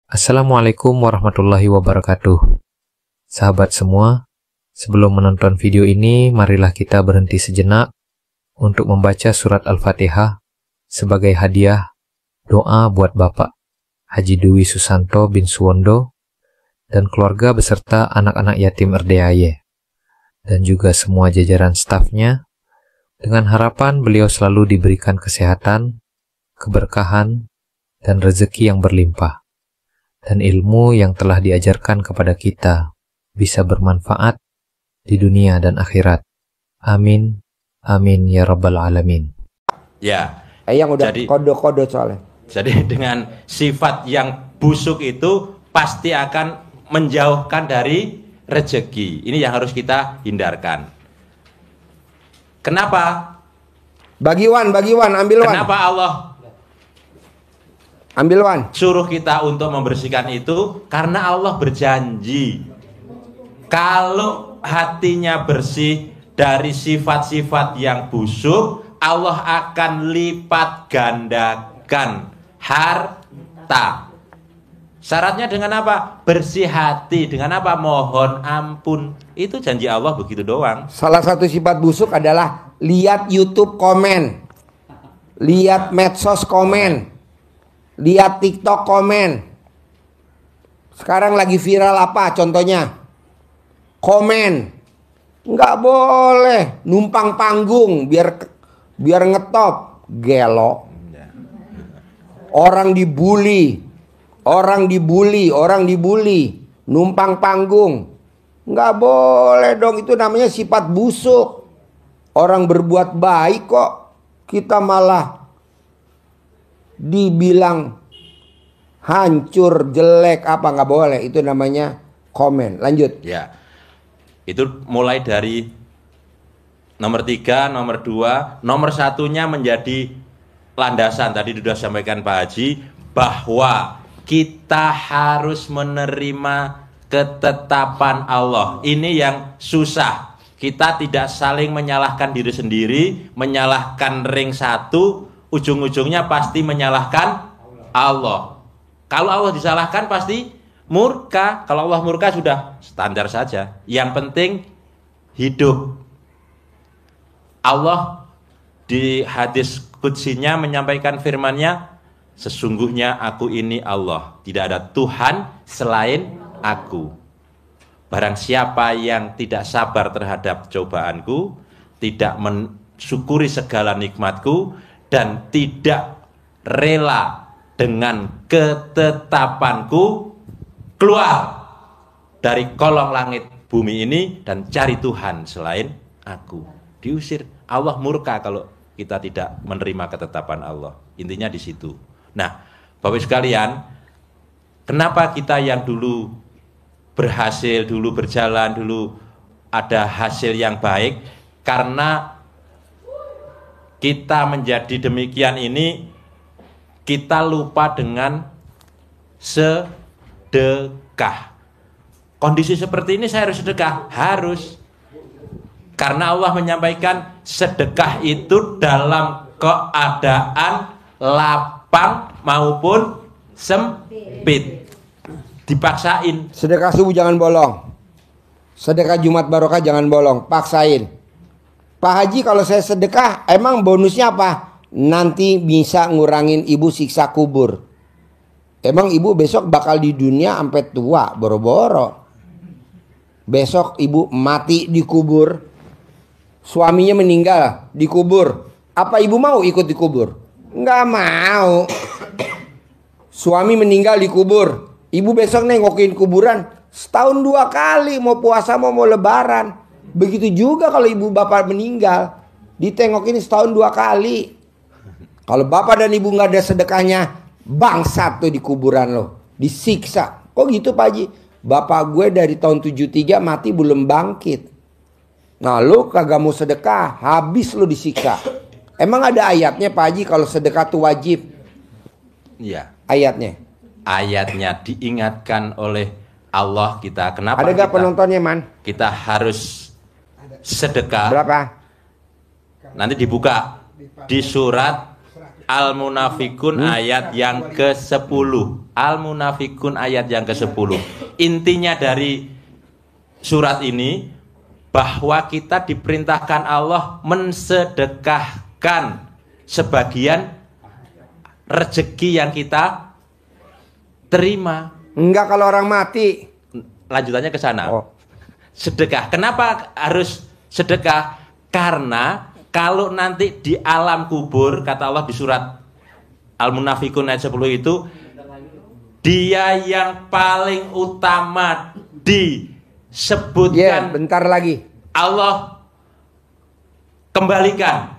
Assalamualaikum warahmatullahi wabarakatuh. Sahabat semua, sebelum menonton video ini, marilah kita berhenti sejenak untuk membaca surat Al-Fatihah sebagai hadiah doa buat Bapak Haji Dwi Susanto bin Suwondo dan keluarga beserta anak-anak yatim RDAY dan juga semua jajaran stafnya, dengan harapan beliau selalu diberikan kesehatan, keberkahan, dan rezeki yang berlimpah, dan ilmu yang telah diajarkan kepada kita bisa bermanfaat di dunia dan akhirat. Amin. Amin ya rabbal alamin. Ya. Yang udah kode-kode soalnya. Jadi dengan sifat yang busuk itu pasti akan menjauhkan dari rezeki. Ini yang harus kita hindarkan. Kenapa? Bagi Wan, ambil Wan. Kenapa Allah ambil Wan? Suruh kita untuk membersihkan itu karena Allah berjanji kalau hatinya bersih dari sifat-sifat yang busuk, Allah akan lipat gandakan harta. Syaratnya dengan apa? Bersih hati. Dengan apa? Mohon ampun. Itu janji Allah begitu doang. Salah satu sifat busuk adalah lihat YouTube komen, lihat medsos komen, lihat TikTok komen. Sekarang lagi viral apa contohnya? Komen. Nggak boleh numpang panggung biar ngetop. Gelo. Orang dibully, numpang panggung. Nggak boleh dong, itu namanya sifat busuk. Orang berbuat baik kok kita malah dibilang hancur, jelek, apa nggak boleh. Itu namanya komen. Lanjut. Ya, itu mulai dari nomor 3, nomor 2, nomor 1-nya menjadi landasan. Tadi sudah sampaikan Pak Haji bahwa kita harus menerima ketetapan Allah. Ini yang susah. Kita tidak saling menyalahkan diri sendiri, menyalahkan ring satu, ujung-ujungnya pasti menyalahkan Allah. Kalau Allah disalahkan pasti murka. Kalau Allah murka sudah standar saja. Yang penting hidup. Allah di hadis qudsinya menyampaikan firman-Nya, sesungguhnya aku ini Allah, tidak ada Tuhan selain aku. Barang siapa yang tidak sabar terhadap cobaanku, tidak mensyukuri segala nikmatku, dan tidak rela dengan ketetapanku, keluar dari kolong langit bumi ini dan cari Tuhan selain aku. Diusir. Allah murka kalau kita tidak menerima ketetapan Allah. Intinya di situ. Nah, Bapak sekalian, kenapa kita yang dulu berhasil, dulu berjalan, dulu ada hasil yang baik? Karena kita menjadi demikian ini, kita lupa dengan sedekah. Kondisi seperti ini saya harus sedekah? Harus. Karena Allah menyampaikan sedekah itu dalam keadaan lapang maupun sempit. Dipaksain. Sedekah subuh jangan bolong. Sedekah Jumat Barokah jangan bolong. Paksain. Pak Haji, kalau saya sedekah emang bonusnya apa? Nanti bisa ngurangin ibu siksa kubur. Emang ibu besok bakal di dunia sampai tua boro-boro. Besok ibu mati di kubur, suaminya meninggal dikubur. Apa ibu mau ikut dikubur? Nggak mau. Suami meninggal dikubur, ibu besok nengokin kuburan setahun 2 kali, mau puasa mau lebaran. Begitu juga kalau ibu bapak meninggal, ditengokin setahun 2 kali. Kalau bapak dan ibu nggak ada sedekahnya, bangsat tuh di kuburan lo, disiksa. Kok gitu Pak Haji? Bapak gue dari tahun 73 mati belum bangkit. Nah lu kagak mau sedekah, habis lu disiksa. Emang ada ayatnya Pak Haji kalau sedekah itu wajib? Iya. Ayatnya? Ayatnya diingatkan oleh Allah kita. Kenapa? Ada gak penontonnya Man? Kita harus sedekah. Berapa? Nanti dibuka di surat Al-Munafikun ayat yang ke-10. Al-Munafikun ayat yang ke-10. Intinya dari surat ini bahwa kita diperintahkan Allah mensedekahkan sebagian rezeki yang kita terima. Enggak kalau orang mati. Lanjutannya ke sana. Oh. Sedekah. Kenapa harus sedekah? Karena kalau nanti di alam kubur, kata Allah di surat Al-Munafikun ayat 10 itu, dia yang paling utama disebutkan. Bentar lagi. Allah kembalikan.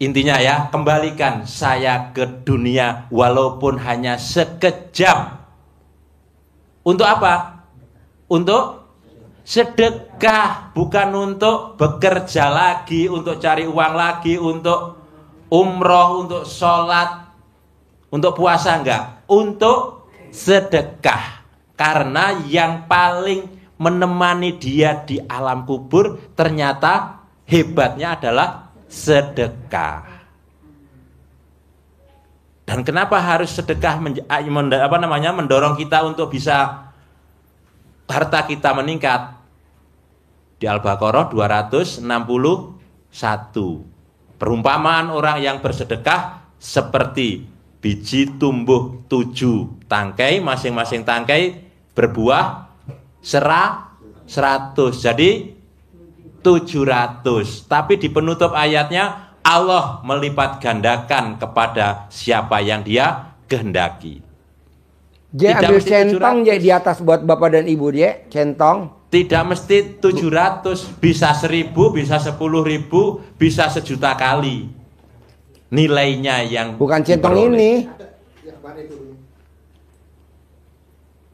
Intinya ya, kembalikan saya ke dunia walaupun hanya sekejap. Untuk apa? Untuk sedekah, bukan untuk bekerja lagi, untuk cari uang lagi, untuk umroh, untuk sholat, untuk puasa, enggak. Untuk sedekah. Karena yang paling menemani dia di alam kubur ternyata hebatnya adalah sedekah. Dan kenapa harus sedekah mendorong kita untuk bisa harta kita meningkat? Di Al-Baqarah 261. Perumpamaan orang yang bersedekah seperti biji tumbuh 7 tangkai, masing-masing tangkai berbuah 100. Jadi 700. Tapi di penutup ayatnya Allah melipat gandakan kepada siapa yang dia kehendaki. Dia ambil centong di atas buat bapak dan ibu dia, centong. Tidak mesti 700, bisa 1000, bisa 10.000, bisa 1.000.000 kali. Nilainya yang bukan centong ini.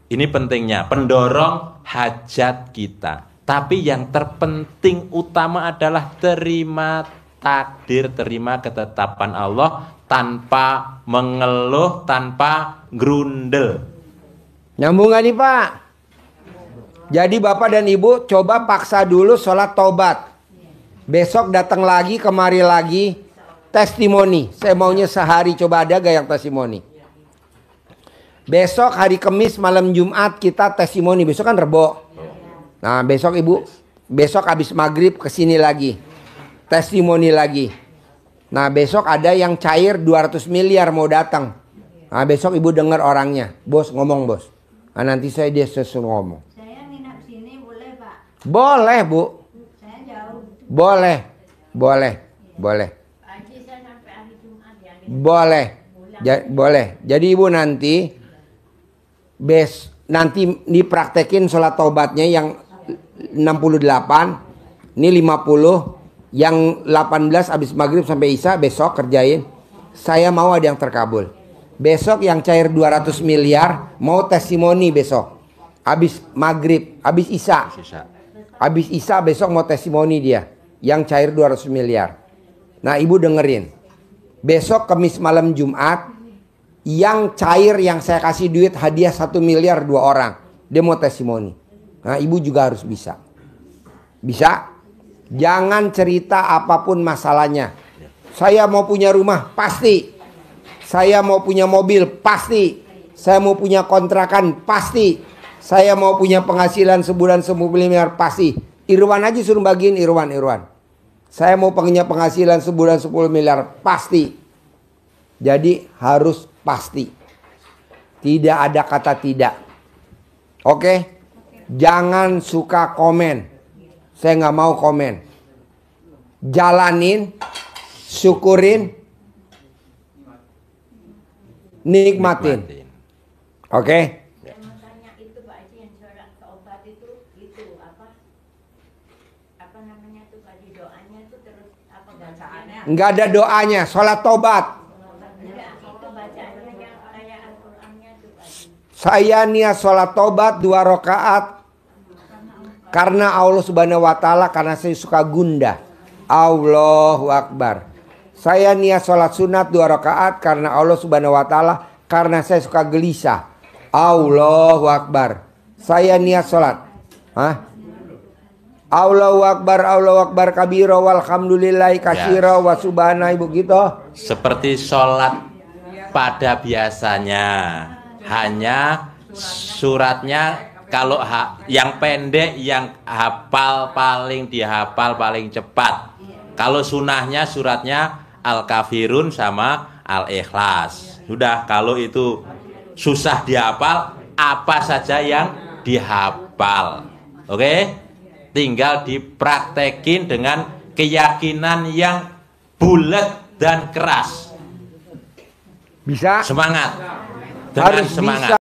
Ini pentingnya, pendorong hajat kita. Tapi yang terpenting utama adalah terima takdir, terima ketetapan Allah tanpa mengeluh, tanpa grundel. Nyambung gak nih Pak? Jadi Bapak dan Ibu coba paksa dulu sholat tobat. Besok datang lagi, kemari lagi, testimoni. Saya maunya sehari, coba ada gak yang testimoni? Besok hari Kamis malam Jumat kita testimoni. Besok kan Rebo. Nah besok Ibu, besok habis maghrib kesini lagi. Testimoni lagi. Nah besok ada yang cair 200 miliar mau datang. Nah besok Ibu dengar orangnya. Bos ngomong bos. Nah nanti dia sesuai ngomong. Saya nginap sini boleh Pak? Boleh Bu. Saya jauh. Boleh. Boleh. Boleh. Haji saya sampai hari Jumat ya. Boleh. Boleh. Jadi Ibu nanti nanti dipraktekin sholat taubatnya yang 68, ini 50, yang 18 habis maghrib sampai isya besok kerjain. Saya mau ada yang terkabul. Besok yang cair 200 miliar mau testimoni besok. Habis maghrib, habis isya. Habis isya besok mau testimoni dia. Yang cair 200 miliar. Nah Ibu dengerin. Besok Kamis malam Jumat, yang cair yang saya kasih duit hadiah 1 miliar 2 orang. Dia mau testimoni. Nah Ibu juga harus bisa. Bisa? Jangan cerita apapun masalahnya. Saya mau punya rumah, pasti. Saya mau punya mobil, pasti. Saya mau punya kontrakan, pasti. Saya mau punya penghasilan sebulan 10 miliar, pasti. Irwan aja suruh bagiin Irwan. Saya mau punya penghasilan sebulan 10 miliar, pasti. Jadi harus pasti. Tidak ada kata tidak. Oke? Jangan suka komen. Saya nggak mau komen. Jalanin, syukurin, nikmatin. Oke? Saya mau tanya itu Pak Haji yang sholat taubat itu apa namanya tuh Pak Haji, doanya itu terus apa bacaannya? Nggak ada doanya, sholat tobat. Enggak, itu bacaannya yang kayak Al-Qur'annya tuh Pak Haji. Saya niat sholat tobat 2 rakaat karena Allah Subhanahu wa taala, karena saya suka gundah. Allahu Akbar. Saya niat sholat sunat 2 rakaat karena Allah Subhanahu wa taala, karena saya suka gelisah. Allahu Akbar. Saya niat sholat. Allahu Akbar kabira walhamdulillahi katsira wa subhana, Ibu gitu. Seperti sholat pada biasanya hanya suratnya kalau yang pendek yang hafal paling dihafal paling cepat. Kalau sunahnya suratnya Al-Kafirun sama Al-Ikhlas. Sudah, kalau itu susah dihafal, apa saja yang dihafal. Oke? Tinggal dipraktekin dengan keyakinan yang bulat dan keras. Bisa? Semangat. Dengan Harus semangat. bisa.